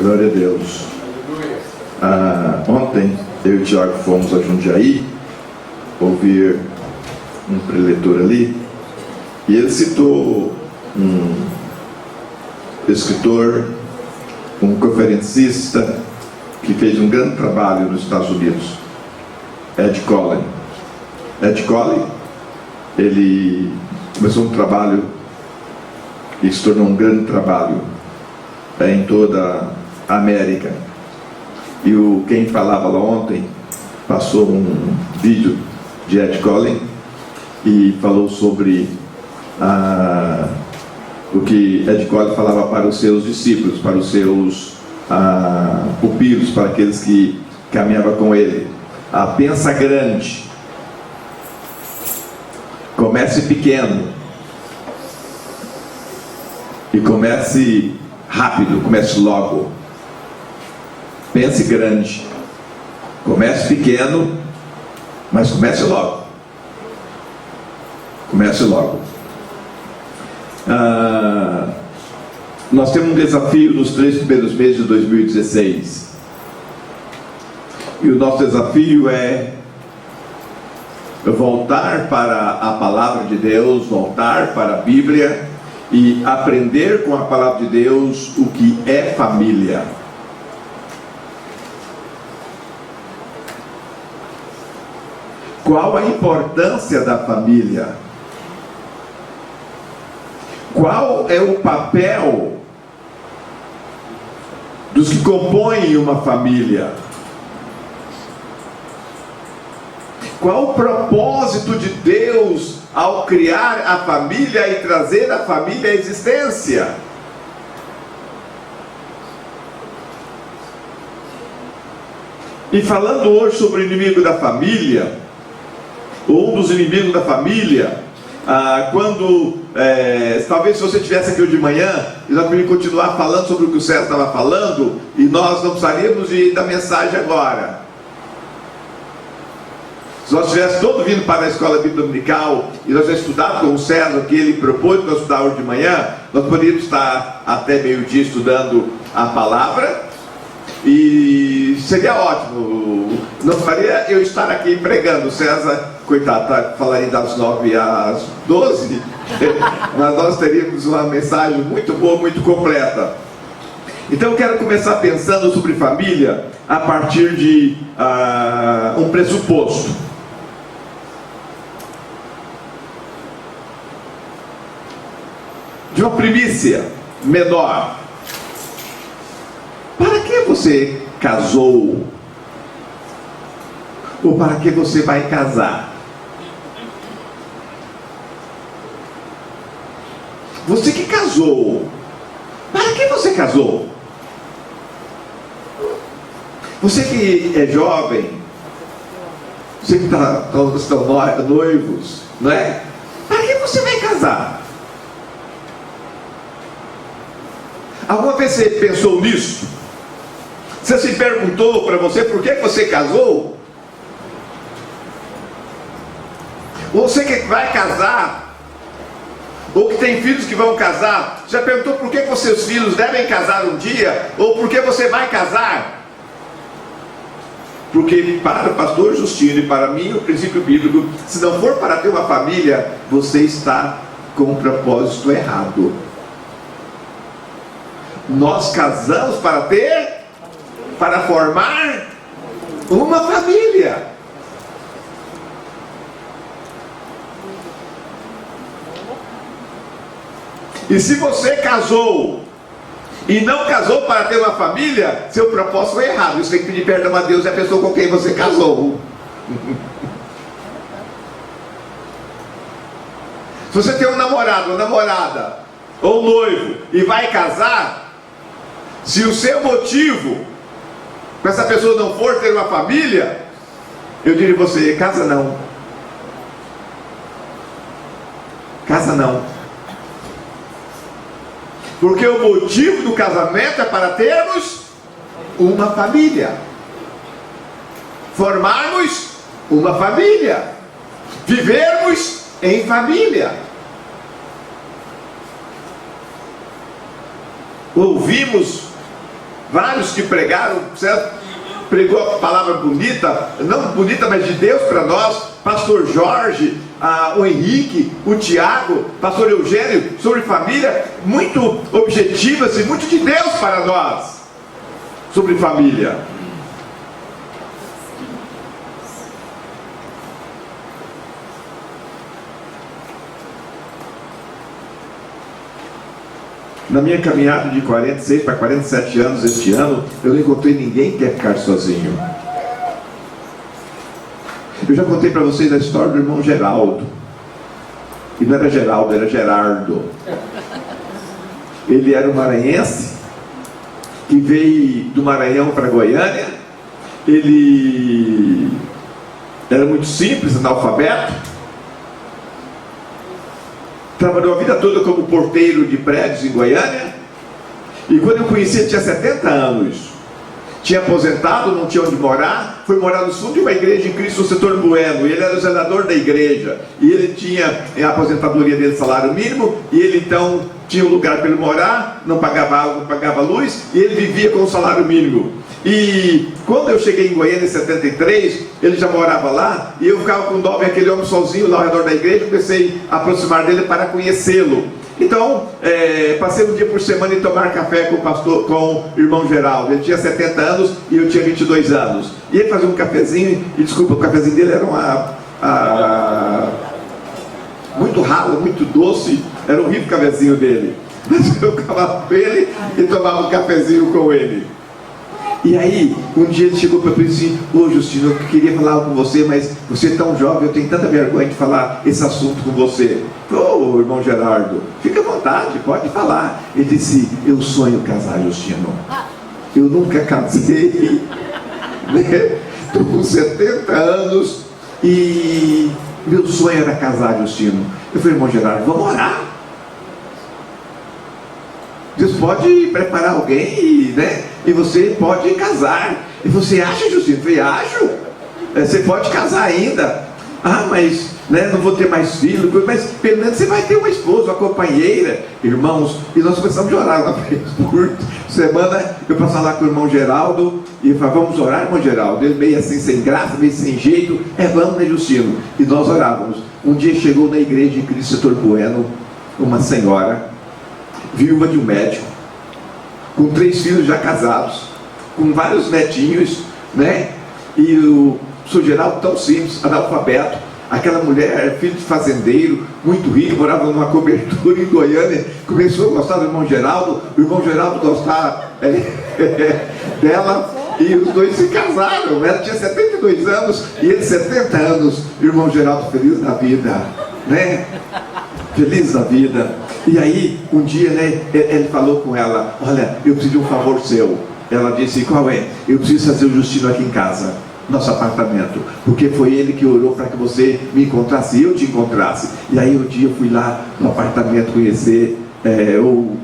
Glória a Deus. Ontem eu e o Tiago fomos a Jundiaí ouvir um preletor ali, e ele citou um escritor, um conferencista que fez um grande trabalho nos Estados Unidos, Ed Collin. Ed Collin, ele começou um trabalho e se tornou um grande trabalho em toda a América. E quem falava lá ontem passou um vídeo de Ed Collin e falou sobre o que Ed Collin falava para os seus discípulos, para os seus pupilos, para aqueles que caminhavam com ele. Pensa grande, comece pequeno e comece rápido, comece logo. Pense grande, comece pequeno, mas comece logo. Comece logo. Nós temos um desafio nos 3 primeiros meses de 2016. E o nosso desafio é voltar para a palavra de Deus, voltar para a Bíblia e aprender com a palavra de Deus o que é família. Qual a importância da família? Qual é o papel dos que compõem uma família? Qual o propósito de Deus ao criar a família e trazer a família à existência? E falando hoje sobre o inimigo da família, ou um dos inimigos da família, talvez se você estivesse aqui hoje de manhã, eu já poderia continuar falando sobre o que o César estava falando, e nós não precisaríamos da mensagem agora. Se nós estivéssemos todos vindo para a escola bíblica dominical e nós já estudado com o César, que ele propôs para estudar hoje de manhã, nós poderíamos estar até meio-dia estudando a palavra, e seria ótimo. Não faria eu estar aqui pregando. O César, coitado, falaria das 9 às 12, mas nós teríamos uma mensagem muito boa, muito completa. Então eu quero começar pensando sobre família a partir de um pressuposto. De uma primícia menor. Para que você casou? Ou para que você vai casar? Você que casou, para que você casou? Você que é jovem, você que estão noivos, não é? Para que você vai casar? Alguma vez você pensou nisso? Você se perguntou para você por que você casou? Você que vai casar, ou que tem filhos que vão casar, já perguntou por que os seus filhos devem casar um dia? Ou por que você vai casar? Porque para o pastor Justino e para mim, o princípio bíblico, se não for para ter uma família, você está com um propósito errado. Nós casamos para formar uma família. E se você casou e não casou para ter uma família, seu propósito foi errado. Você tem que pedir perdão a Deus e a pessoa com quem você casou. Se você tem um namorado, uma namorada, ou um noivo, e vai casar, se o seu motivo com essa pessoa não for ter uma família, eu diria a você, casa não. Casa não. Porque o motivo do casamento é para termos uma família. Formarmos uma família. Vivermos em família. Ouvimos vários que pregaram, certo? Pregou a palavra bonita, não bonita, mas de Deus para nós. Pastor Jorge, o Henrique, o Tiago, pastor Eugênio, sobre família, muito objetivas e muito de Deus para nós, sobre família. Na minha caminhada de 46 para 47 anos este ano, eu não encontrei ninguém que quer ficar sozinho. Eu já contei para vocês a história do irmão Geraldo. E não era Geraldo, era Gerardo. Ele era um maranhense que veio do Maranhão para Goiânia. Ele era muito simples, analfabeto. Trabalhou a vida toda como porteiro de prédios em Goiânia. E quando eu conheci, ele tinha 70 anos. Tinha aposentado, não tinha onde morar. Foi morar no sul de uma igreja em Cristo, no setor Bueno. E ele era o zelador da igreja. E ele tinha a aposentadoria dele, salário mínimo. E ele então tinha um lugar para ele morar. Não pagava água, não pagava luz. E ele vivia com o salário mínimo. E quando eu cheguei em Goiânia em 73, ele já morava lá, e eu ficava com dó, aquele homem sozinho lá ao redor da igreja. Comecei a aproximar dele para conhecê-lo. Então, passei um dia por semana em tomar café com o irmão Geraldo. Ele tinha 70 anos e eu tinha 22 anos. E ele fazia um cafezinho, e desculpa, o cafezinho dele era muito ralo, muito doce. Era um horrível o cafezinho dele. Mas eu ficava com ele e tomava um cafezinho com ele. E aí, um dia ele chegou para mim e disse assim: ô Justino, eu queria falar com você, mas você é tão jovem, eu tenho tanta vergonha de falar esse assunto com você. Ô irmão Gerardo, fica à vontade, pode falar. Ele disse: eu sonho casar, Justino. Eu nunca casei, né? Estou com 70 anos e meu sonho era casar, Justino. Eu falei: irmão Gerardo, vamos orar. Deus pode preparar alguém, né? E você pode casar. E você acha, Justino? Eu falei: acho. Você pode casar ainda. Ah, mas né, não vou ter mais filho. Mas pelo menos você vai ter uma esposa, uma companheira. Irmãos, e nós começamos a orar uma vez por semana. Eu passava lá com o irmão Geraldo e eu falava: vamos orar, irmão Geraldo? Ele meio assim, sem graça, meio sem jeito. Vamos, né, Justino? E nós orávamos. Um dia chegou na igreja em Cristo Setor Bueno uma senhora, viúva de um médico, com 3 filhos já casados, com vários netinhos, né? E o senhor Geraldo tão simples, analfabeto. Aquela mulher, filho de fazendeiro, muito rico, morava numa cobertura em Goiânia. Começou a gostar do irmão Geraldo, o irmão Geraldo gostava dela, e os dois se casaram. Ela tinha 72 anos e ele 70 anos. O irmão Geraldo feliz da vida, né? Feliz da vida. E aí, um dia, né, ele falou com ela: olha, eu preciso de um favor seu. Ela disse: qual é? Eu preciso fazer o Justino aqui em casa, nosso apartamento, porque foi ele que orou para que você me encontrasse e eu te encontrasse. E aí um dia eu fui lá no apartamento conhecer, ou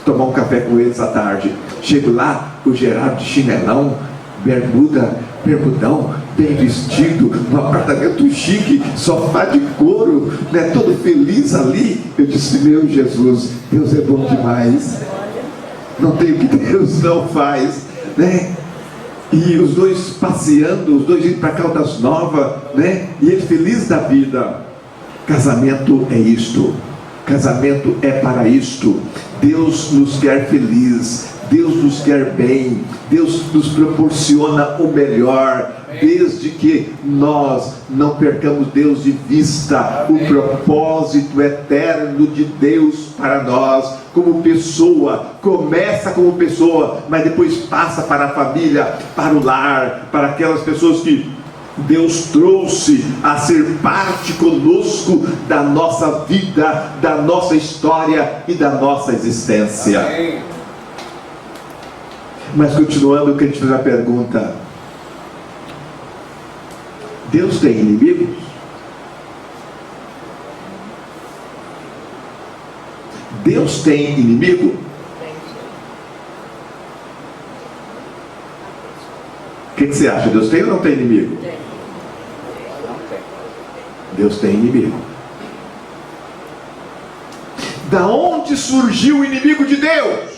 tomar um café com eles à tarde. Chego lá, o Gerardo de chinelão, bermudão, bem vestido, num apartamento chique, sofá de couro, né, todo feliz ali. Eu disse: meu Jesus, Deus é bom demais. Não tem o que Deus não faz, né? E os dois passeando, os dois indo para Caldas Novas, né? E ele feliz da vida. Casamento é isto. Casamento é para isto. Deus nos quer feliz. Deus nos quer bem. Deus nos proporciona o melhor, desde que nós não percamos Deus de vista. O propósito eterno de Deus para nós, como pessoa, começa como pessoa, mas depois passa para a família, para o lar, para aquelas pessoas que Deus trouxe a ser parte conosco da nossa vida, da nossa história e da nossa existência. Amém. Mas continuando, eu queria te fazer uma pergunta: Deus tem inimigos? Deus tem inimigo? O que você acha? Deus tem ou não tem inimigo? Deus tem inimigo. Da onde surgiu o inimigo de Deus?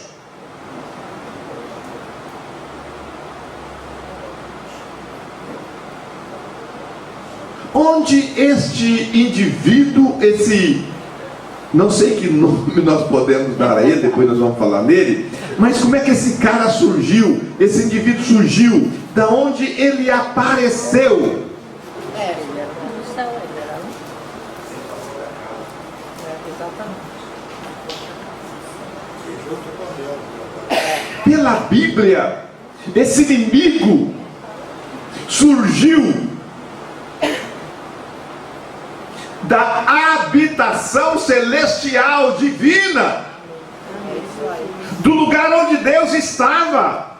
onde este indivíduo, não sei que nome nós podemos dar a ele, depois nós vamos falar nele, mas como é que esse cara surgiu, esse indivíduo surgiu, da onde ele apareceu? Ele era do céu, ele era exatamente. Pela Bíblia, esse inimigo surgiu da habitação celestial divina, do lugar onde Deus estava.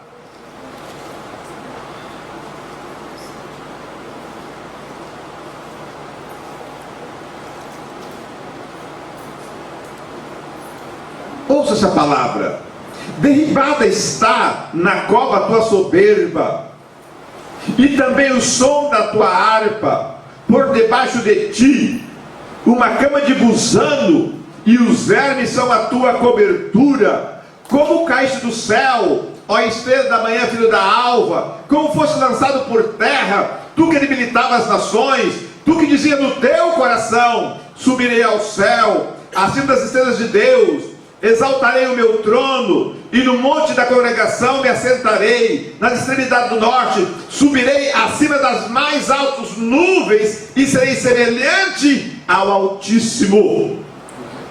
Ouça essa palavra: derribada está na cova a tua soberba, e também o som da tua harpa, por debaixo de ti uma cama de gusano, e os vermes são a tua cobertura. Como caíste do céu, ó estrela da manhã, filho da alva, como foste lançado por terra, tu que debilitava as nações, tu que dizia no teu coração: subirei ao céu, acima das estrelas de Deus, exaltarei o meu trono, e no monte da congregação me assentarei, nas extremidades do norte, subirei acima das mais altas nuvens, e serei semelhante ao Altíssimo.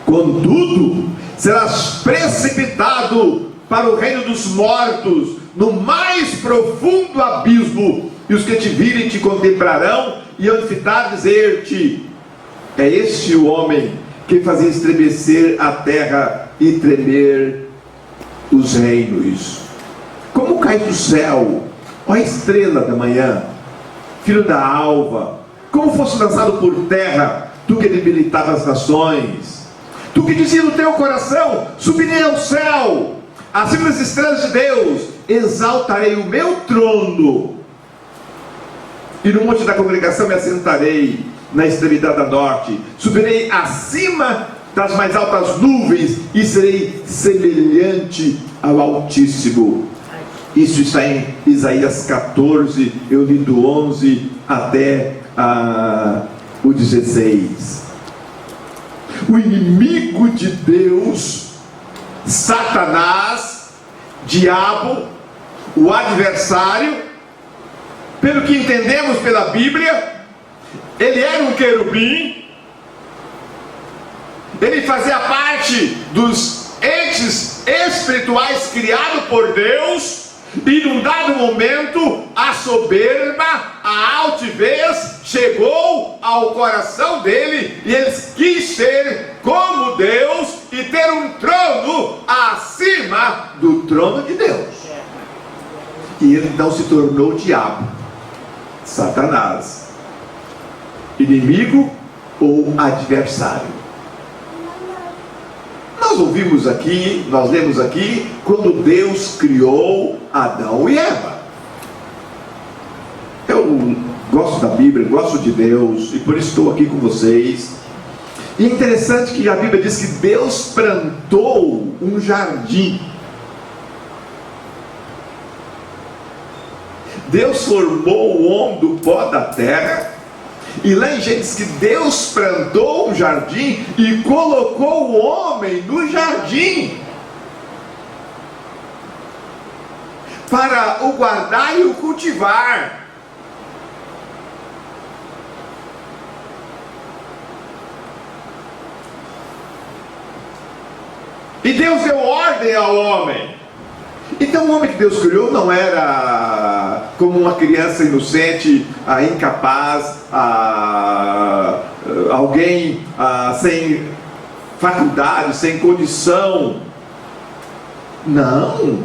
Contudo, serás precipitado para o reino dos mortos, no mais profundo abismo, e os que te virem te contemplarão, e hão de fitar dizer-te: é este o homem que fazia estremecer a terra e tremer os reinos. Como cai do céu, ó estrela da manhã, filho da alva, como fosse lançado por terra, tu que debilitava as nações, tu que dizia no teu coração: subirei ao céu, acima das estrelas de Deus, exaltarei o meu trono, e no monte da congregação me assentarei, na extremidade da norte, subirei acima das mais altas nuvens, e serei semelhante ao Altíssimo. Isso está em Isaías 14, eu li do 11 até o 16. O inimigo de Deus, Satanás, diabo, o adversário, pelo que entendemos pela Bíblia, ele era um querubim, ele fazia parte dos entes espirituais criados por Deus, e num dado momento a soberba, a altivez chegou ao coração dele, e ele quis ser como Deus e ter um trono acima do trono de Deus, e ele então se tornou o diabo, Satanás, inimigo ou adversário. Nós ouvimos aqui, nós lemos aqui, quando Deus criou Adão e Eva. Eu gosto da Bíblia, gosto de Deus, e por isso estou aqui com vocês. E é interessante que a Bíblia diz que Deus plantou um jardim. Deus formou o homem do pó da terra, e lá em Gênesis que Deus plantou um jardim e colocou o homem no jardim para o guardar e o cultivar. E Deus deu ordem ao homem. Então o homem que Deus criou não era como uma criança inocente, incapaz, alguém sem faculdade, sem condição. Não.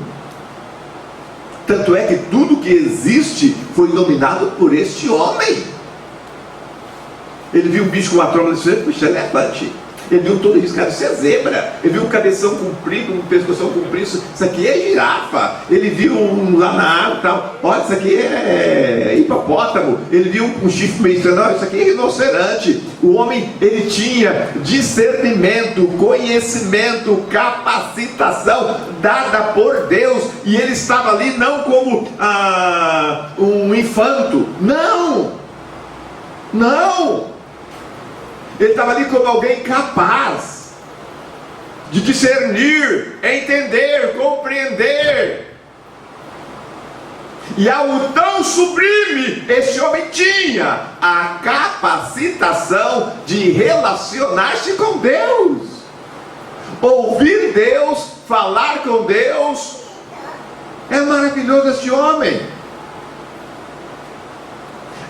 Tanto é que tudo que existe foi dominado por este homem. Ele viu um bicho com uma tromba e disse: puxa, elefante. Ele viu todo riscado, isso é zebra. Ele viu um cabeção comprido, um pescoção comprido, isso aqui é girafa. Ele viu um lá na árvore e tal, olha, isso aqui é hipopótamo. Ele viu um chifre meio estranho, olha, isso aqui é rinoceronte. O homem, ele tinha discernimento, conhecimento, capacitação dada por Deus, e ele estava ali não como um infanto, não. Não! Ele estava ali como alguém capaz de discernir, entender, compreender. E algo tão sublime, esse homem tinha a capacitação de relacionar-se com Deus, ouvir Deus, falar com Deus. É maravilhoso esse homem.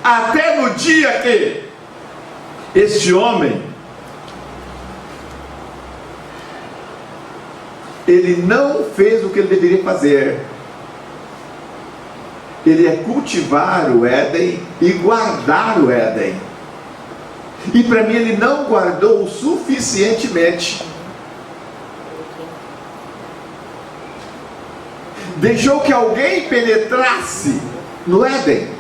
Até no dia que este homem, ele não fez o que ele deveria fazer. Ele é cultivar o Éden e guardar o Éden. E para mim ele não guardou o suficientemente. Deixou que alguém penetrasse no Éden.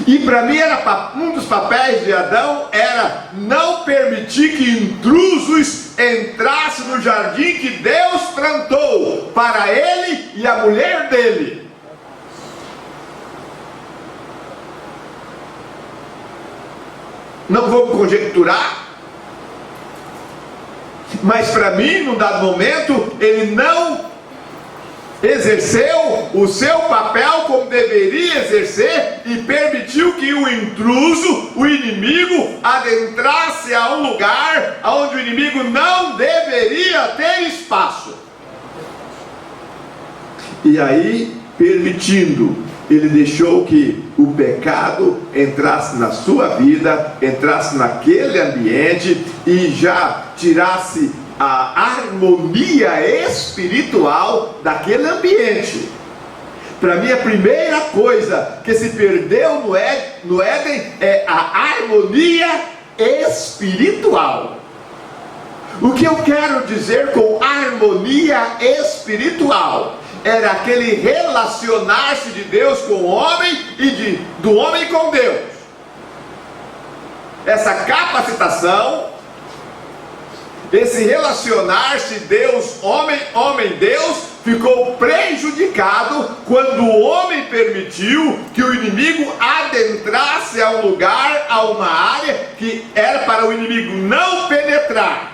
E para mim era um dos papéis de Adão era não permitir que intrusos entrassem no jardim que Deus plantou para ele e a mulher dele. Não vamos conjecturar, mas para mim, num dado momento, ele não exerceu o seu papel como deveria exercer e permitiu que o intruso, o inimigo, adentrasse a um lugar onde o inimigo não deveria ter espaço. E aí, permitindo, ele deixou que o pecado entrasse na sua vida, entrasse naquele ambiente e já tirasse a harmonia espiritual daquele ambiente. Para mim a primeira coisa que se perdeu no Éden é a harmonia espiritual. O que eu quero dizer com harmonia espiritual? Era aquele relacionar-se de Deus com o homem e do homem com Deus. Essa capacitação, esse relacionar-se Deus, homem, homem, Deus, ficou prejudicado quando o homem permitiu que o inimigo adentrasse a um lugar, a uma área que era para o inimigo não penetrar.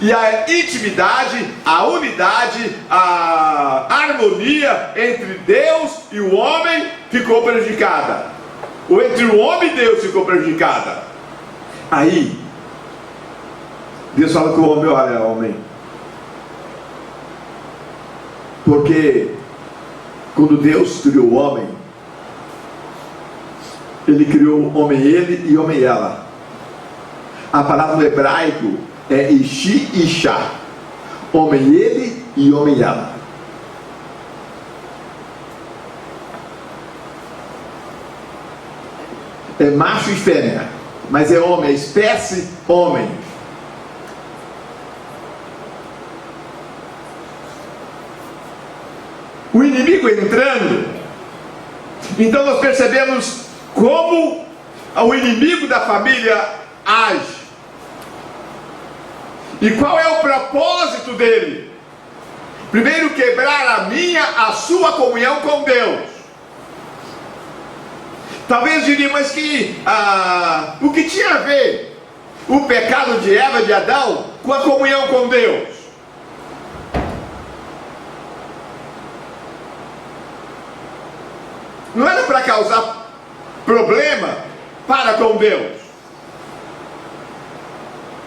E a intimidade, a unidade, a harmonia entre Deus e o homem ficou prejudicada. Ou entre o homem e Deus ficou prejudicada. Aí Deus fala com o homem: olha, homem, porque quando Deus criou o homem, Ele criou homem ele e homem ela. A palavra no hebraico é ishi e ishá, homem ele e homem ela. É macho e fêmea, mas é homem, é espécie homem. O inimigo entrando, então nós percebemos como o inimigo da família age. E qual é o propósito dele? Primeiro, quebrar a sua comunhão com Deus. Talvez diria, mas o que tinha a ver o pecado de Eva e de Adão com a comunhão com Deus? Não era para causar problema para com Deus.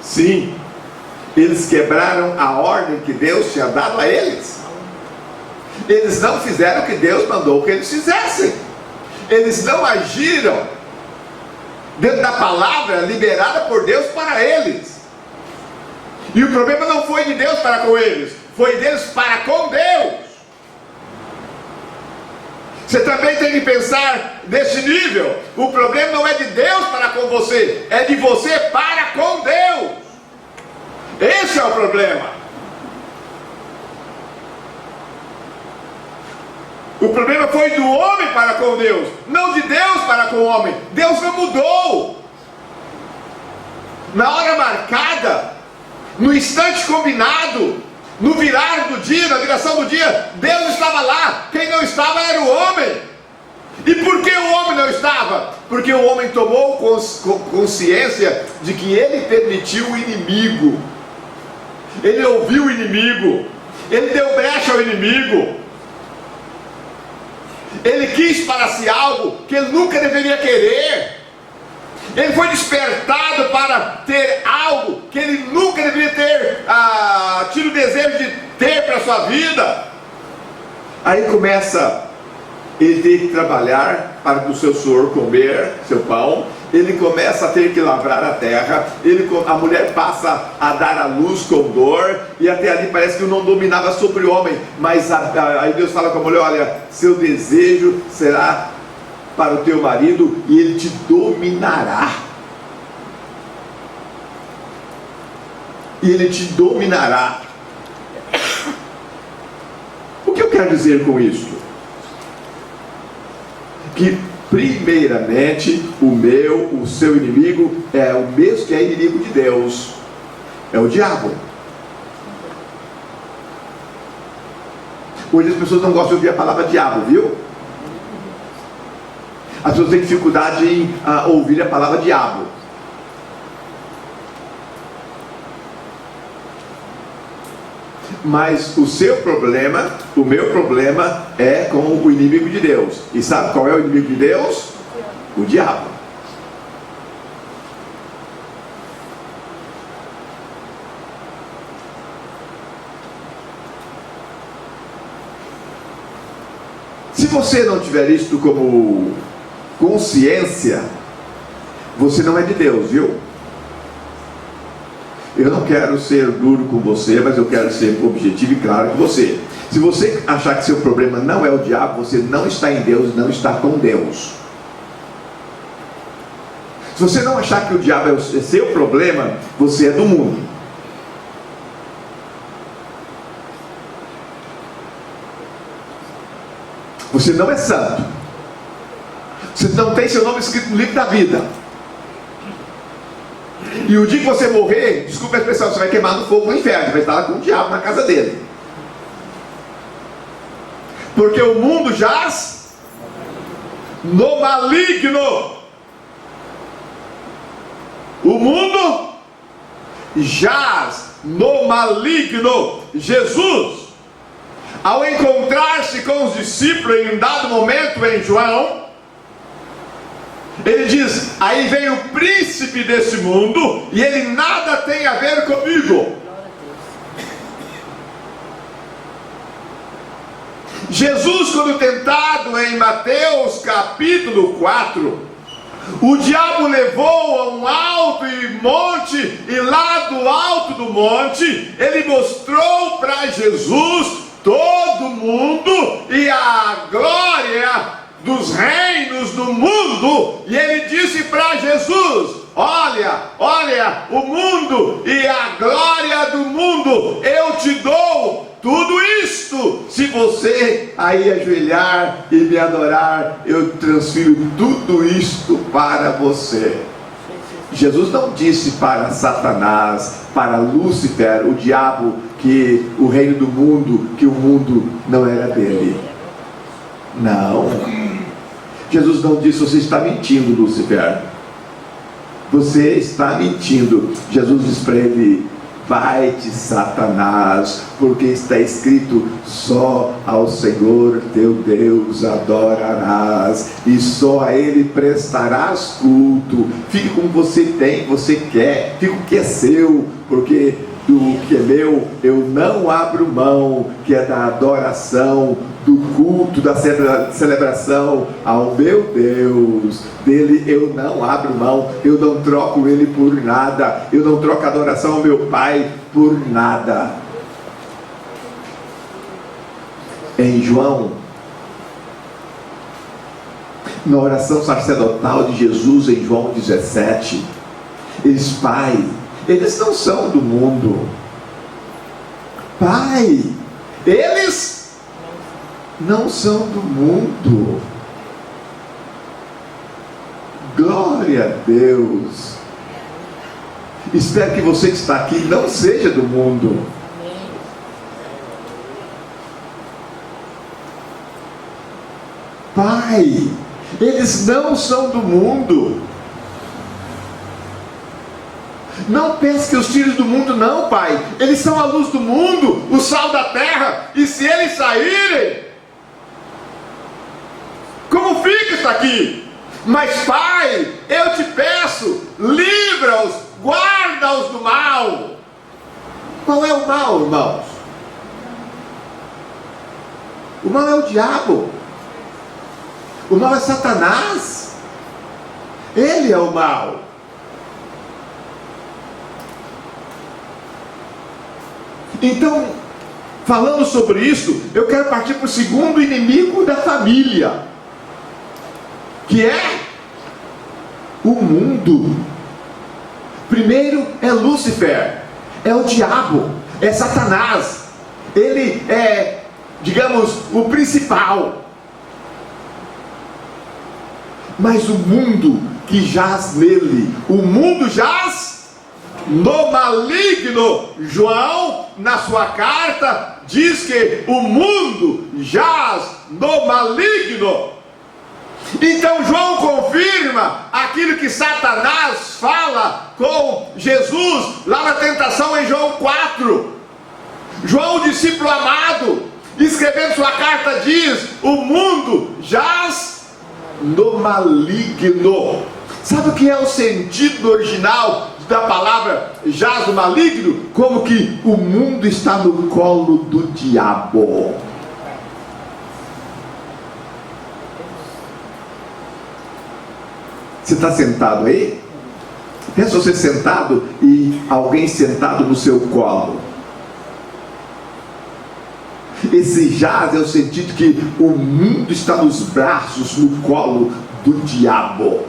Sim, eles quebraram a ordem que Deus tinha dado a eles. Eles não fizeram o que Deus mandou que eles fizessem. Eles não agiram dentro da palavra liberada por Deus para eles. E o problema não foi de Deus para com eles, foi deles para com Deus. Você também tem que pensar nesse nível. O problema não é de Deus para com você, é de você para com Deus. Esse é o problema. O problema foi do homem para com Deus, não de Deus para com o homem. Deus não mudou. Na hora marcada, no instante combinado, no virar do dia, na viração do dia, Deus estava lá. Quem não estava era o homem. E por Por que o homem não estava? Porque o homem tomou consciência de que ele permitiu o inimigo, ele ouviu o inimigo, ele deu brecha ao inimigo, ele quis para si algo que ele nunca deveria querer, ele foi despertado para ter algo que ele nunca deveria ter tido o desejo de ter para a sua vida. Aí começa, ele tem que trabalhar para que o seu senhor comer seu pão, ele começa a ter que lavrar a terra, a mulher passa a dar à luz com dor, e até ali parece que não dominava sobre o homem, mas aí Deus fala com a mulher: olha, seu desejo será para o teu marido e ele te dominará. E ele te dominará. O que eu quero dizer com isso? Que primeiramente o seu inimigo é o mesmo que é inimigo de Deus, é o diabo. Hoje as pessoas não gostam de ouvir a palavra diabo, viu? As pessoas têm dificuldade em ouvir a palavra diabo. Mas o seu problema, o meu problema é com o inimigo de Deus. E sabe qual é o inimigo de Deus? O diabo. Se você não tiver isto como consciência, você não é de Deus, viu? Eu não quero ser duro com você, mas eu quero ser objetivo e claro com você. Se você achar que seu problema não é o diabo, você não está em Deus, não está com Deus. Se você não achar que o diabo é seu problema, você é do mundo. Você não é santo. Você não tem seu nome escrito no livro da vida. E o dia que você morrer, desculpa a expressão, você vai queimar no fogo no inferno, você vai estar lá com o diabo na casa dele. Porque o mundo jaz no maligno. O mundo jaz no maligno. Jesus, ao encontrar-se com os discípulos em um dado momento em João, ele diz: aí vem o príncipe desse mundo e ele nada tem a ver comigo. Jesus, quando tentado em Mateus capítulo 4, o diabo levou a um alto monte, e lá do alto do monte ele mostrou para Jesus todo o mundo e a glória dos reinos do mundo, e ele disse para Jesus: olha, o mundo e a glória do mundo, eu te dou tudo isto, se você aí ajoelhar e me adorar, eu transfiro tudo isto para você. Jesus não disse para Satanás, para Lúcifer, o diabo, que o reino do mundo, que o mundo não era dele. Não. Jesus não disse: você está mentindo, Lúcifer. Você está mentindo. Jesus disse para ele: vai-te, Satanás, porque está escrito: só ao Senhor teu Deus adorarás, e só a Ele prestarás culto. Fique como você tem, você quer, fique o que é seu, porque do que é meu eu não abro mão, que é da adoração, do culto, da celebração ao meu Deus. Dele eu não abro mão, eu não troco ele por nada, eu não troco a adoração ao meu Pai por nada. Em João, na oração sacerdotal de Jesus em João 17, eles: Pai, eles não são do mundo. Pai, eles não são do mundo. Glória a Deus. Espero que você que está aqui não seja do mundo. Pai, Eles não são do mundo. Não pense que os filhos do mundo não, Pai. Eles são a luz do mundo, o sal da terra. E se eles saírem, como fica isso aqui? Mas, Pai, eu te peço, livra-os, guarda-os do mal. Qual é o mal, irmãos? O mal é o diabo. O mal é Satanás. Ele é o mal. Então, falando sobre isso, eu quero partir para o segundo inimigo da família, que é o mundo. Primeiro é Lúcifer, é o diabo, é Satanás. Ele é, digamos, o principal. Mas o mundo que jaz nele, o mundo jaz no maligno. João, na sua carta, diz que o mundo jaz no maligno. Então João confirma aquilo que Satanás fala com Jesus lá na tentação em João 4. João, o discípulo amado, escrevendo sua carta, diz: o mundo jaz no maligno. Sabe o que é o sentido original da palavra jaz no maligno? Como que o mundo está no colo do diabo. Você está sentado aí? Pensa você sentado e alguém sentado no seu colo. Esse jaz é o sentido que o mundo está nos braços, no colo do diabo.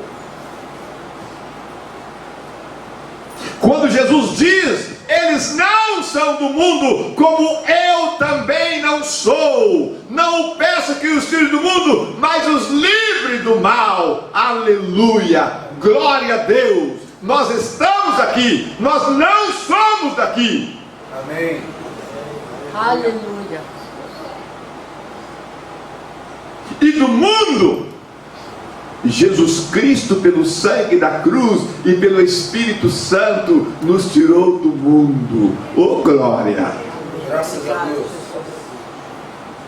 Quando Jesus diz: eles não são do mundo, como eu também não sou. Não peço que os filhos do mundo, mas os livre do mal. Aleluia, glória a Deus. Nós estamos aqui, nós não somos daqui. Amém. Aleluia. E do mundo, Jesus Cristo, pelo sangue da cruz e pelo Espírito Santo, nos tirou do mundo. Oh glória! Graças a Deus.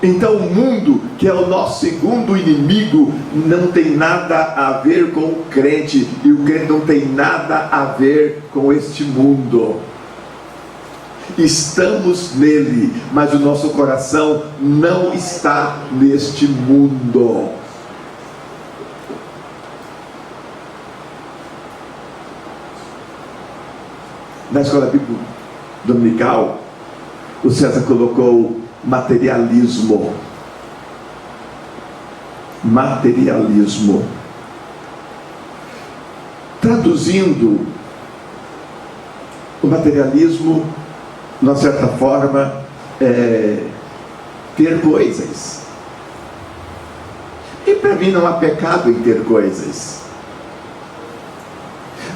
Então o mundo, que é o nosso segundo inimigo, não tem nada a ver com o crente, e o crente não tem nada a ver com este mundo. Estamos nele, mas o nosso coração não está neste mundo. Na escola bíblica dominical, o César colocou materialismo. Materialismo. Traduzindo, o materialismo, de uma certa forma, é ter coisas. E para mim não há pecado em ter coisas.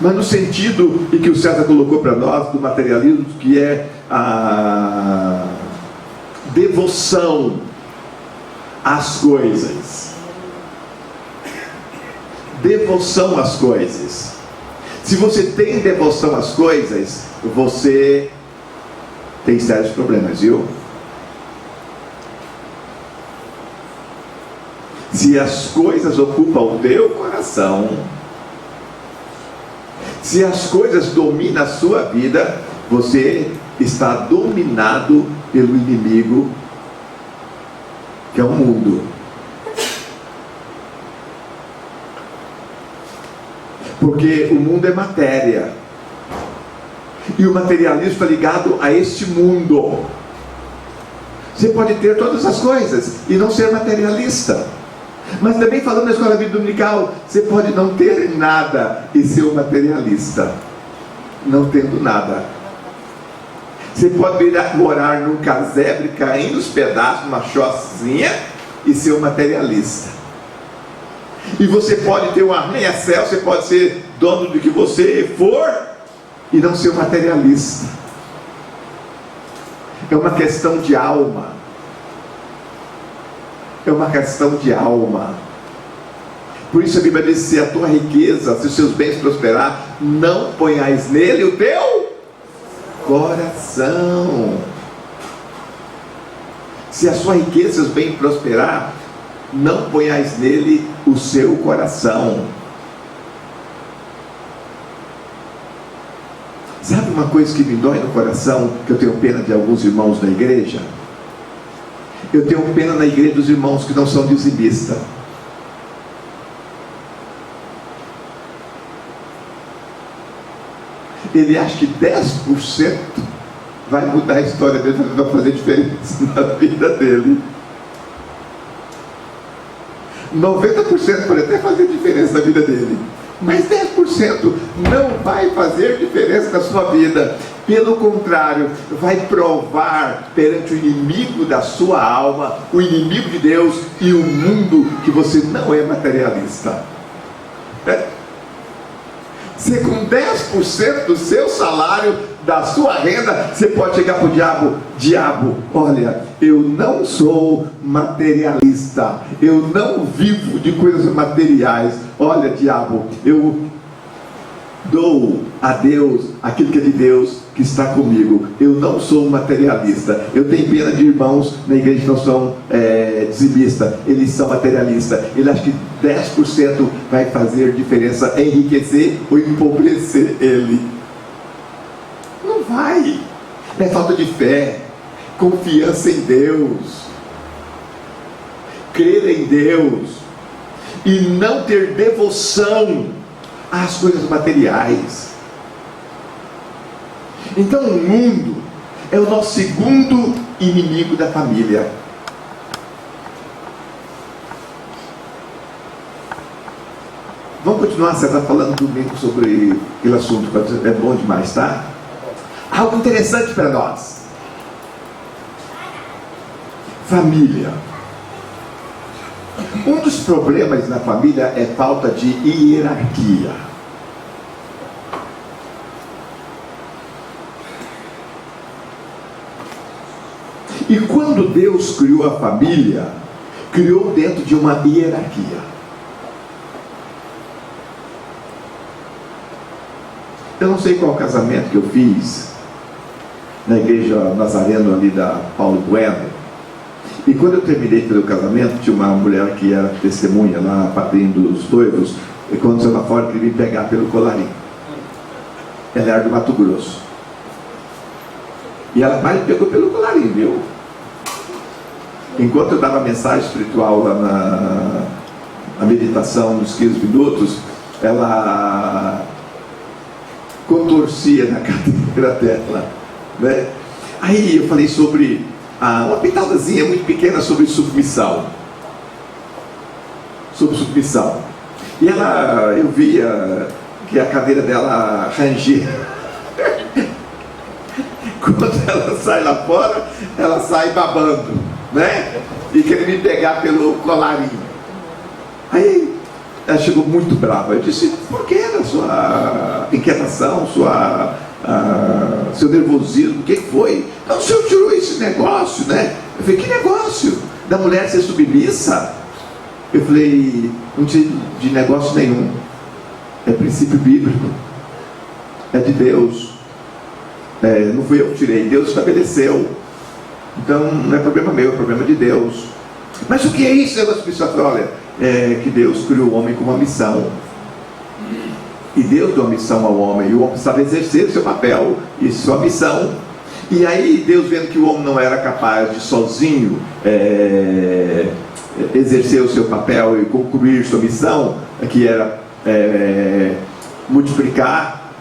Mas no sentido em que o César colocou para nós do materialismo, que é a devoção às coisas. Devoção às coisas. Se você tem devoção às coisas, você tem sérios problemas, viu? Se as coisas ocupam o teu coração, se as coisas dominam a sua vida, você está dominado pelo inimigo, que é o mundo. Porque o mundo é matéria, e o materialismo está ligado a este mundo. Você pode ter todas as coisas e não ser materialista. Mas também, falando na escola bíblica dominical, você pode não ter nada e ser um materialista, não tendo nada. Você pode ir morar num casebre caindo os pedaços, numa chocinha, e ser um materialista. E você pode ter um arranha-céu, você pode ser dono do que você for e não ser um materialista. É uma questão de alma. É uma questão de alma. Por isso a Bíblia diz: se a tua riqueza, se os seus bens prosperar, não ponhais nele o teu coração. Se a sua riqueza e seus bens prosperar, não ponhais nele o seu coração. Sabe uma coisa que me dói no coração, que eu tenho pena de alguns irmãos da igreja? Eu tenho pena na igreja dos irmãos que não são dizimistas. Ele acha que 10% vai mudar a história dele, vai fazer diferença na vida dele. 90% pode até fazer diferença na vida dele, mas 10% não vai fazer diferença na sua vida. Pelo contrário, vai provar perante o inimigo da sua alma, o inimigo de Deus e o mundo, que você não é materialista. Se com 10% do seu salário, da sua renda, você pode chegar para o diabo: diabo, olha, eu não sou materialista, eu não vivo de coisas materiais. Olha, diabo, eu dou a Deus aquilo que é de Deus, que está comigo. Eu não sou materialista. Eu tenho pena de irmãos na igreja que não são dizimistas, eles são materialistas. Ele acha que 10% vai fazer diferença, enriquecer ou empobrecer ele. Não vai. É falta de fé, confiança em Deus, crer em Deus e não ter devoção às coisas materiais. Então o mundo é o nosso segundo inimigo da família. Vamos continuar. Você está falando domingo sobre aquele assunto, é bom demais, tá? Algo interessante para nós: família. Um dos problemas na família é falta de hierarquia. E quando Deus criou a família, criou dentro de uma hierarquia. Eu não sei qual casamento que eu fiz na igreja Nazareno ali da Paulo Bueno. E quando eu terminei pelo casamento, tinha uma mulher que era testemunha lá, padrinho dos noivos, e quando saiu lá fora, queria me pegar pelo colarinho. Ela era do Mato Grosso. E ela me pegou pelo colarinho, viu? Enquanto eu dava mensagem espiritual lá na meditação dos 15 minutos, ela contorcia na cadeira dela, né? Aí eu falei sobre uma pitadazinha muito pequena sobre submissão. Sobre submissão. E eu via que a cadeira dela rangia. Quando ela sai lá fora, ela sai babando, né? E querendo me pegar pelo colarinho. Aí ela chegou muito brava. Eu disse: por que a sua inquietação, seu nervosismo, o que foi? Não, o senhor tirou esse negócio, né? Eu falei: que negócio? Da mulher ser submissa? Eu falei: não tinha de negócio nenhum. É princípio bíblico. É de Deus. Não fui eu que tirei, Deus estabeleceu. Então não é problema meu, é problema de Deus. Mas o que é isso? Ela falou: olha, que Deus criou o homem com uma missão. E Deus deu uma missão ao homem, e o homem precisava exercer o seu papel e sua missão. E aí Deus, vendo que o homem não era capaz de sozinho exercer o seu papel e concluir sua missão, que era multiplicar,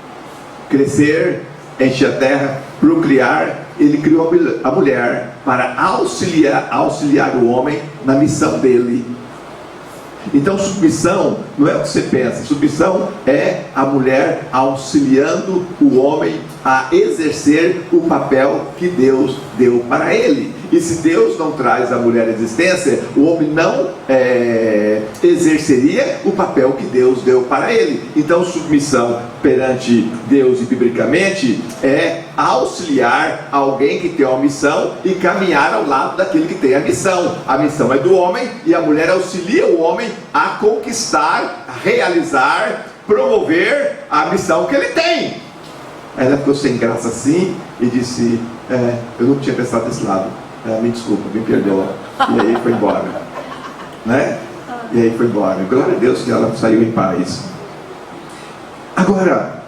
crescer, encher a terra, procriar, ele criou a mulher para auxiliar o homem na missão dele. Então submissão não é o que você pensa. Submissão é a mulher auxiliando o homem a exercer o papel que Deus deu para ele. E se Deus não traz a mulher à existência, o homem não exerceria o papel que Deus deu para ele. Então, submissão perante Deus e biblicamente é auxiliar alguém que tem uma missão e caminhar ao lado daquele que tem a missão. A missão é do homem e a mulher auxilia o homem a conquistar, a realizar, promover a missão que ele tem. Ela ficou sem graça assim e disse: eu não tinha pensado desse lado, me desculpa, me perdoa. E aí foi embora, né? E aí foi embora. Glória a Deus que ela saiu em paz. Agora,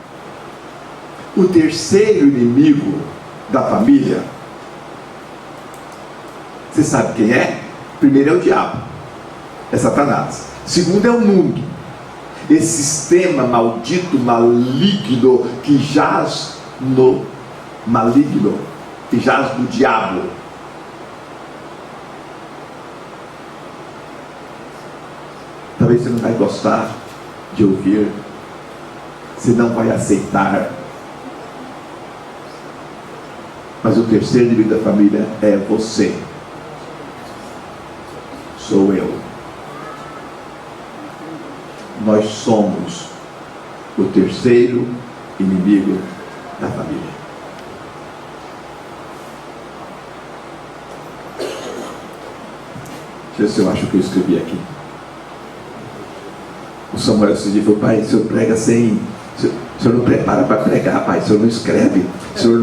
o terceiro inimigo da família, você sabe quem é? Primeiro é o diabo, é Satanás. Segundo é o mundo, esse sistema maldito, maligno, que jaz no maligno, que jaz no diabo. Talvez você não vai gostar de ouvir, você não vai aceitar, mas o terceiro inimigo da família é você, sou eu. Nós somos o terceiro inimigo da família. Deixa eu ver se eu acho que eu escrevi aqui. O Samuel se disse: pai, o senhor prega sem... O senhor não prepara para pregar, pai. O senhor não escreve. O senhor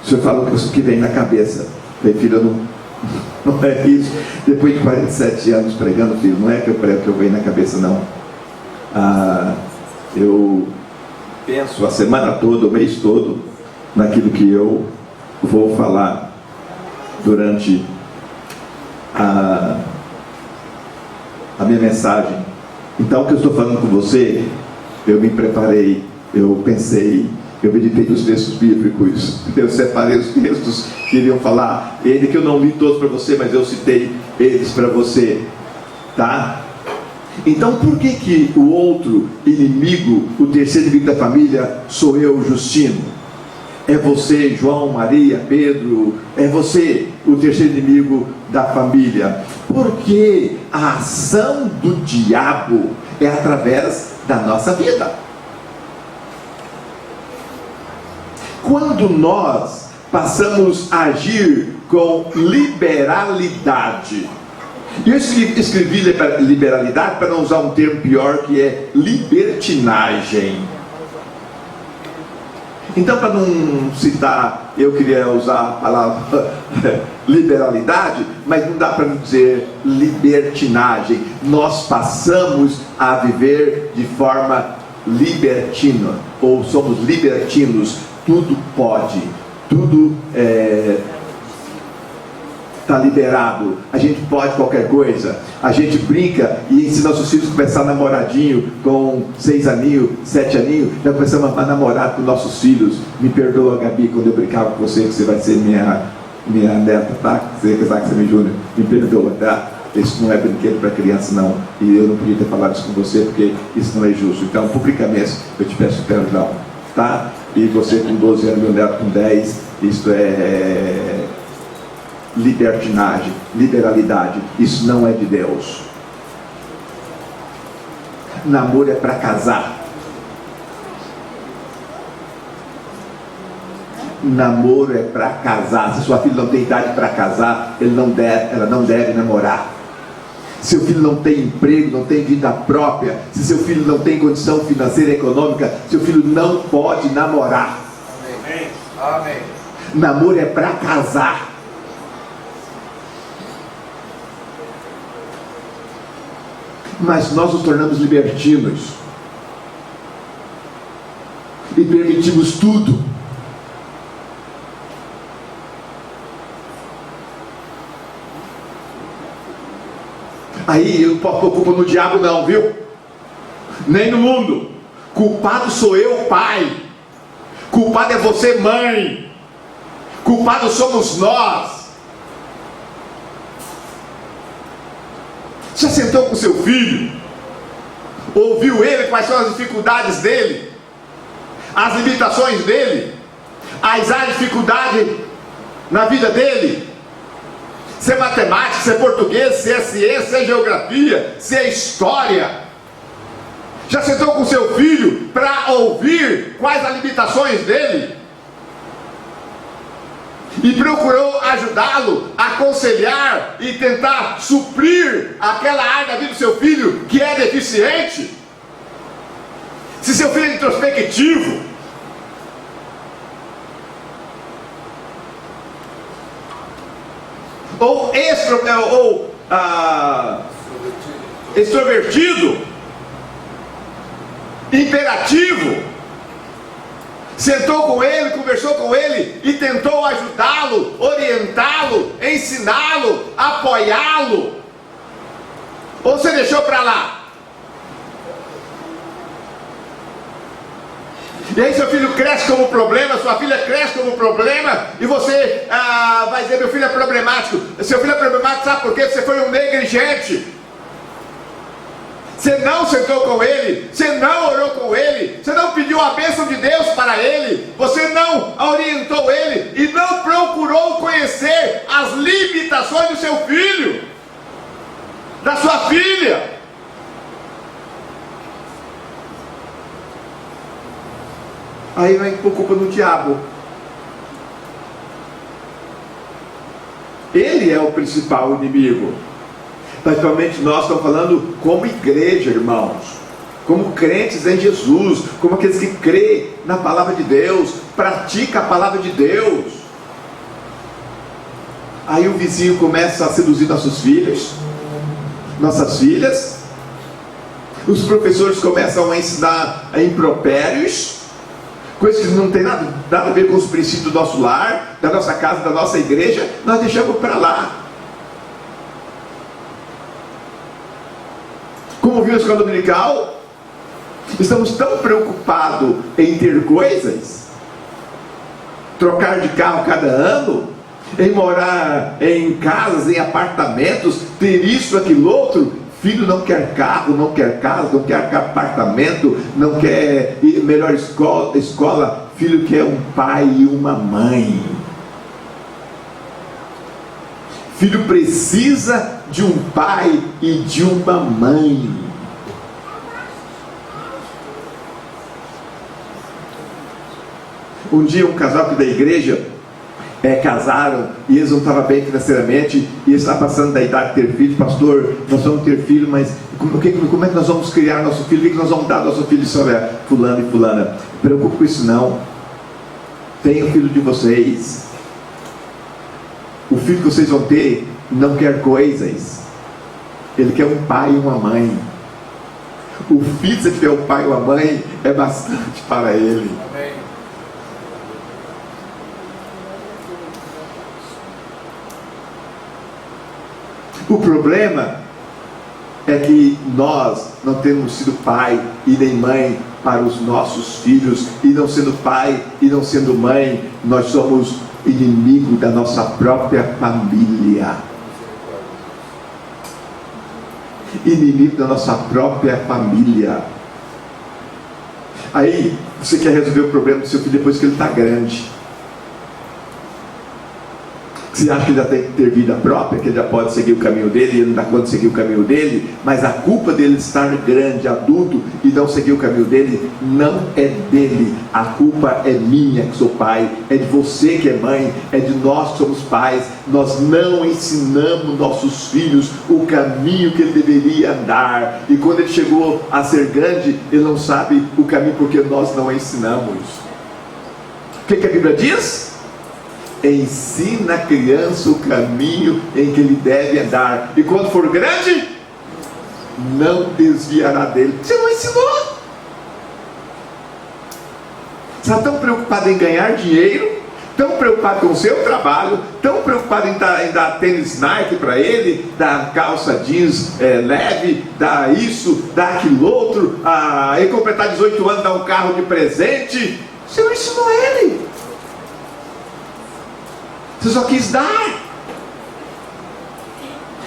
o senhor fala o que vem na cabeça. Falei: filho, eu não é isso. Depois de 47 anos pregando, filho, não é que eu prego que eu venho na cabeça, não. Eu penso a semana toda, o mês todo, naquilo que eu vou falar durante a minha mensagem. Então, o que eu estou falando com você, eu me preparei, eu pensei, eu meditei nos textos bíblicos, eu separei os textos que iriam falar, ele que eu não li todos para você, mas eu citei eles para você, tá? Então, por que o outro inimigo, o terceiro inimigo da família, sou eu, Justino? É você, João, Maria, Pedro, é você, o terceiro inimigo da família. Porque a ação do diabo é através da nossa vida. Quando nós passamos a agir com liberalidade, e eu escrevi liberalidade para não usar um termo pior, que é libertinagem. Então, para não citar, eu queria usar a palavra liberalidade, mas não dá para dizer libertinagem. Nós passamos a viver de forma libertina, ou somos libertinos. Tudo pode, tudo está liberado, a gente pode qualquer coisa, a gente brinca e se nossos filhos começarem namoradinho com 6 aninhos, 7 aninhos, já começamos a namorar com nossos filhos. Me perdoa, Gabi, quando eu brincava com você, que você vai ser minha neta, tá? Você sabe que você me júnior, me perdoa, tá? Isso não é brinquedo para criança, não, e eu não podia ter falado isso com você, porque isso não é justo. Então, publicamente, eu te peço perdão, tá? E você com 12 anos, meu neto com 10, isso é libertinagem, liberalidade. Isso não é de Deus. Namoro é para casar. Namoro é para casar. Se sua filha não tem idade para casar, ela não deve namorar. Seu filho não tem emprego, não tem vida própria, se seu filho não tem condição financeira e econômica, seu filho não pode namorar. Amém. Amém. Namoro é para casar. Mas nós nos tornamos libertinos e permitimos tudo. Aí eu não posso pôr culpa no diabo, não, viu? Nem no mundo. Culpado sou eu, pai. Culpado é você, mãe. Culpado somos nós. Já sentou com seu filho? Ouviu ele? Quais são as dificuldades dele? As limitações dele? Mas há dificuldade na vida dele. Se é matemática, se é português, se é ciência, se é geografia, se é história. Já sentou com seu filho para ouvir quais as limitações dele? E procurou ajudá-lo, aconselhar e tentar suprir aquela área da vida do seu filho que é deficiente? Se seu filho é introspectivo, ou extrovertido, imperativo, sentou com ele, conversou com ele e tentou ajudá-lo, orientá-lo, ensiná-lo, apoiá-lo, ou você deixou para lá? E aí seu filho cresce como problema, sua filha cresce como problema, e você vai dizer: meu filho é problemático. Seu filho é problemático, sabe por quê? Você foi um negligente. Você não sentou com ele, você não orou com ele, você não pediu a bênção de Deus para ele, você não orientou ele e não procurou conhecer as limitações do seu filho, da sua filha. Aí vem por culpa do diabo. Ele é o principal inimigo. Principalmente nós estamos falando como igreja, irmãos, como crentes em Jesus, como aqueles que crêem na palavra de Deus, praticam a palavra de Deus. Aí o vizinho começa a seduzir nossos filhos, nossas filhas. Os professores começam a ensinar impropérios, coisas que não tem nada a ver com os princípios do nosso lar, da nossa casa, da nossa igreja. Nós deixamos para lá. Como viu a escola dominical, estamos tão preocupados em ter coisas, trocar de carro cada ano, em morar em casas, em apartamentos, ter isso, aquilo, outro. Filho não quer carro, não quer casa, não quer apartamento, não quer melhor escola. Filho quer um pai e uma mãe. Filho precisa de um pai e de uma mãe. Um dia um casal aqui da igreja casaram e eles não estavam bem financeiramente e eles estavam passando da idade de ter filho. Pastor, nós vamos ter filho, mas como é que nós vamos criar nosso filho? O que nós vamos dar ao nosso filho? Isso, olha, fulano e fulana, não se preocupe com isso não. Tenha o filho de vocês. O filho que vocês vão ter não quer coisas, ele quer um pai e uma mãe. O filho, se tiver um pai e uma mãe, é bastante para ele. Amém. O problema é que nós não temos sido pai e nem mãe para os nossos filhos, e não sendo pai e não sendo mãe, nós somos inimigo da nossa própria família. Inimigo da nossa própria família. Aí você quer resolver o problema do seu filho depois que ele está grande. Você acha que ele já tem que ter vida própria, que ele já pode seguir o caminho dele, e ele não dá conta de seguir o caminho dele, mas a culpa dele estar grande, adulto, e não seguir o caminho dele, não é dele. A culpa é minha, que sou pai, é de você que é mãe, é de nós que somos pais. Nós não ensinamos nossos filhos o caminho que ele deveria andar, e quando ele chegou a ser grande, ele não sabe o caminho porque nós não ensinamos. O que a Bíblia diz? Ensina a criança o caminho em que ele deve andar, e quando for grande, não desviará dele. Você não ensinou. Você está tão preocupado em ganhar dinheiro, tão preocupado com o seu trabalho, tão preocupado em dar tênis Nike para ele, dar calça jeans leve, dar isso, dar aquilo outro, ele completar 18 anos, dar um carro de presente. Você não ensinou ele. Você só quis dar.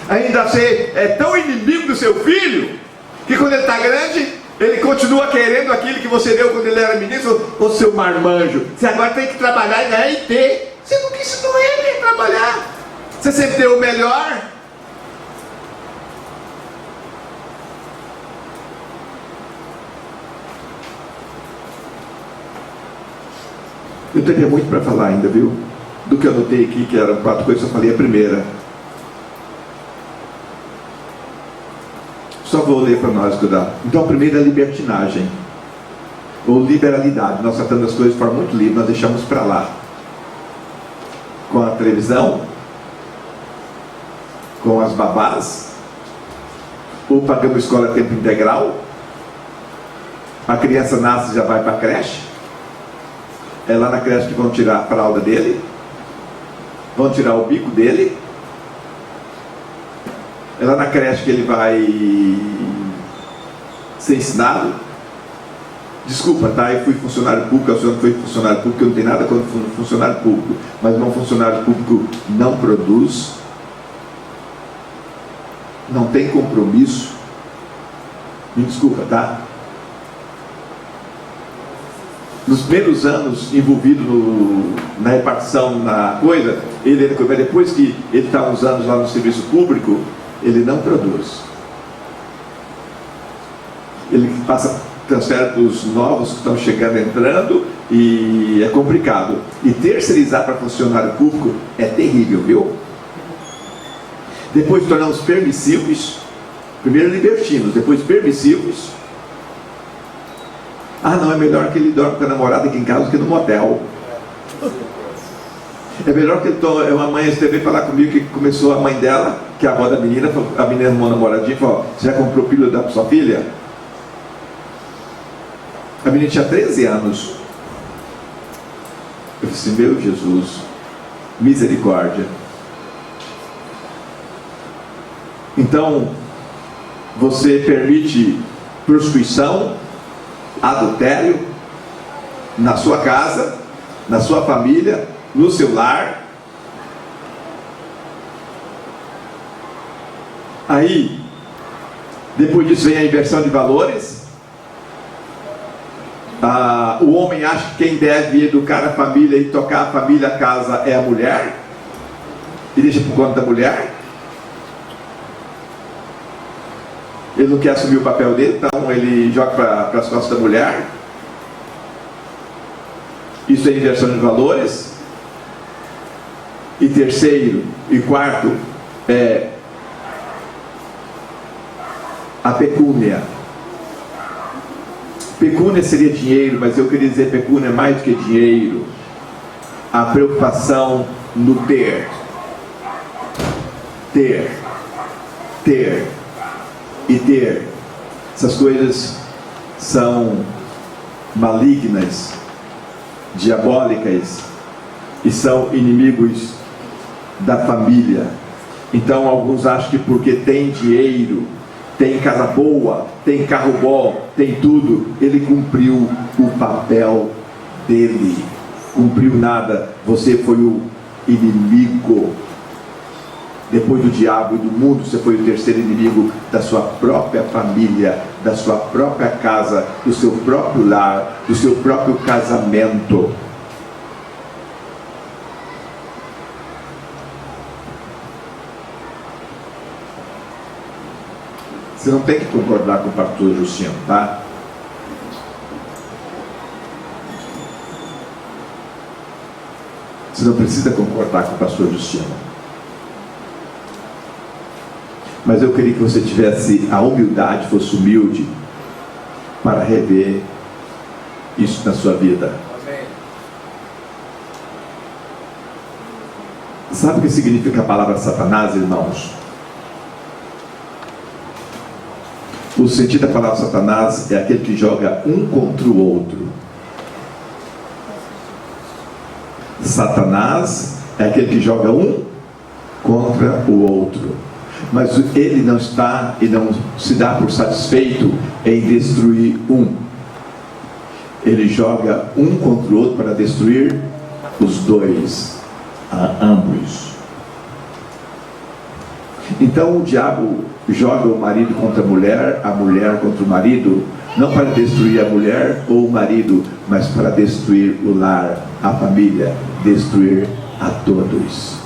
Ainda você é tão inimigo do seu filho, que quando ele está grande, Ele continua querendo aquilo que você deu quando ele era ministro. Ô seu marmanjo, você agora tem que trabalhar e ganhar e ter. Você nunca ensinou ele a trabalhar. Você sempre deu o melhor. Eu teria muito para falar ainda, viu? Do que eu anotei aqui, que eram 4 coisas, eu falei a primeira. Só vou ler para nós estudar. Então a primeira é libertinagem, ou liberalidade. Nós tratamos as coisas de forma muito livre, nós deixamos para lá. Com a televisão, com as babás, ou pagamos escola a tempo integral, a criança nasce e já vai para a creche. É lá na creche que vão tirar a fralda dele, vão tirar o bico dele. É lá na creche que ele vai ser ensinado. Desculpa, tá? Eu fui funcionário público, a senhora foi funcionário público, eu não tenho nada contra funcionário público, mas um funcionário público não produz, não tem compromisso. Me desculpa, tá? Nos primeiros anos envolvido na repartição, na coisa, depois que ele está uns anos lá no serviço público, ele não produz. Ele transfere para os novos que estão chegando, entrando, e é complicado. E terceirizar para funcionário público é terrível, viu? Depois tornamos permissivos. Primeiro libertinos, depois permissivos. Ah, não, é melhor que ele dorme com a namorada aqui em casa do que no motel. É melhor que ele tome. Uma mãe esteve falar comigo que começou a mãe dela, que é a avó da menina, a menina arrumou uma namoradinha e falou: você já comprou pílula da sua filha? A menina tinha 13 anos. Eu disse: meu Jesus, misericórdia. Então, você permite prostituição, adultério na sua casa, na sua família, no seu lar. Aí, depois disso vem a inversão de valores. O homem acha que quem deve educar a família e tocar a família, a casa, é a mulher, e deixa por conta da mulher. Ele não quer assumir o papel dele, então ele joga para as costas da mulher. Isso é inversão de valores. E terceiro e quarto é a pecúnia. Pecúnia seria dinheiro, mas eu queria dizer pecúnia é mais do que dinheiro. A preocupação no ter. E ter. Essas coisas são malignas, diabólicas, e são inimigos da família. Então alguns acham que porque tem dinheiro, tem casa boa, tem carro bom, tem tudo, ele cumpriu o papel dele. Cumpriu nada. Você foi o inimigo. Depois do diabo e do mundo, você foi o terceiro inimigo da sua própria família, da sua própria casa, do seu próprio lar, do seu próprio casamento. Você não tem que concordar com o pastor Justino, tá? Você não precisa concordar com o pastor Justino. Mas eu queria que você tivesse a humildade, fosse humilde, para rever isso na sua vida. Amém. Sabe o que significa a palavra Satanás, irmãos? O sentido da palavra Satanás é aquele que joga um contra o outro. Satanás é aquele que joga um contra o outro. Mas ele não está e não se dá por satisfeito em destruir um. Ele joga um contra o outro para destruir os dois, ambos. Então o diabo joga o marido contra a mulher contra o marido, Não para destruir a mulher ou o marido, mas para destruir o lar, a família, destruir a todos.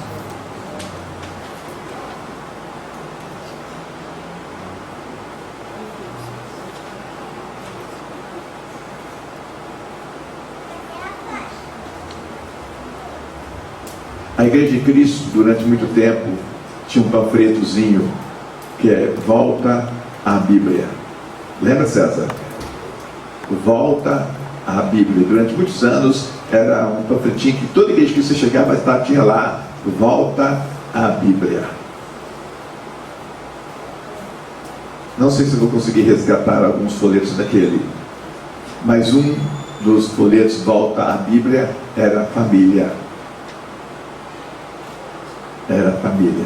A Igreja de Cristo, durante muito tempo, tinha um panfletozinho que é Volta à Bíblia. Lembra, César? Volta à Bíblia. Durante muitos anos era um panfletinho que toda igreja que você chegava tinha lá, Volta à Bíblia. Não sei se eu vou conseguir resgatar alguns folhetos daquele, mas um dos folhetos Volta à Bíblia era família. Era família.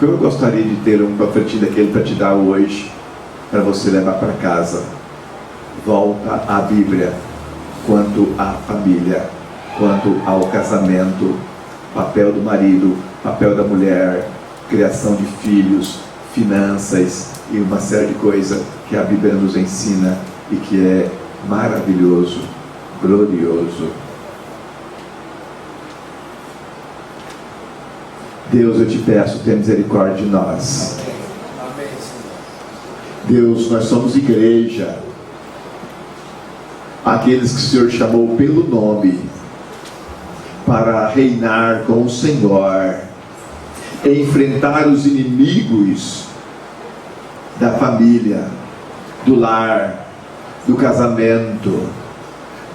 Eu gostaria de ter um panfletinho daquele para te dar hoje, para você levar para casa. Volta à Bíblia quanto à família, quanto ao casamento, papel do marido, papel da mulher, criação de filhos, finanças e uma série de coisas que a Bíblia nos ensina e que é maravilhoso, glorioso. Deus, eu te peço, tenha misericórdia de nós. Amém, Senhor. Deus, nós somos igreja, aqueles que o Senhor chamou pelo nome, para reinar com o Senhor, enfrentar os inimigos da família, do lar, do casamento.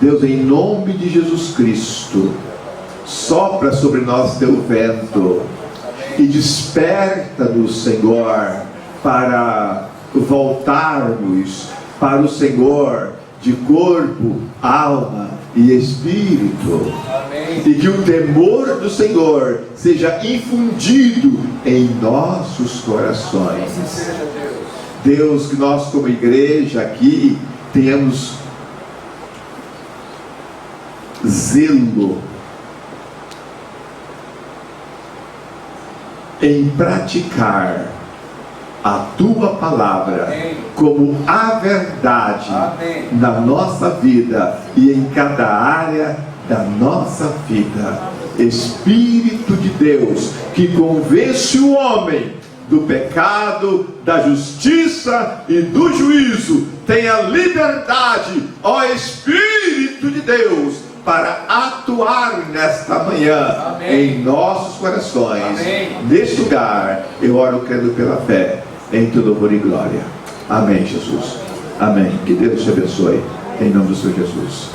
Deus, em nome de Jesus Cristo, sopra sobre nós teu vento e desperta-nos, Senhor, para voltarmos para o Senhor de corpo, alma e espírito. Amém. E que o temor do Senhor seja infundido em nossos corações. Assim seja, Deus. Deus, que nós como igreja aqui tenhamos zelo em praticar a tua palavra como a verdade na nossa vida e em cada área da nossa vida. Espírito de Deus, que convence o homem do pecado, da justiça e do juízo, tenha liberdade, ó Espírito de Deus, para atuar nesta manhã em nossos corações. Neste lugar, eu oro crendo pela fé, em teu louvor e glória. Amém, Jesus. Amém. Que Deus te abençoe, em nome do Senhor Jesus.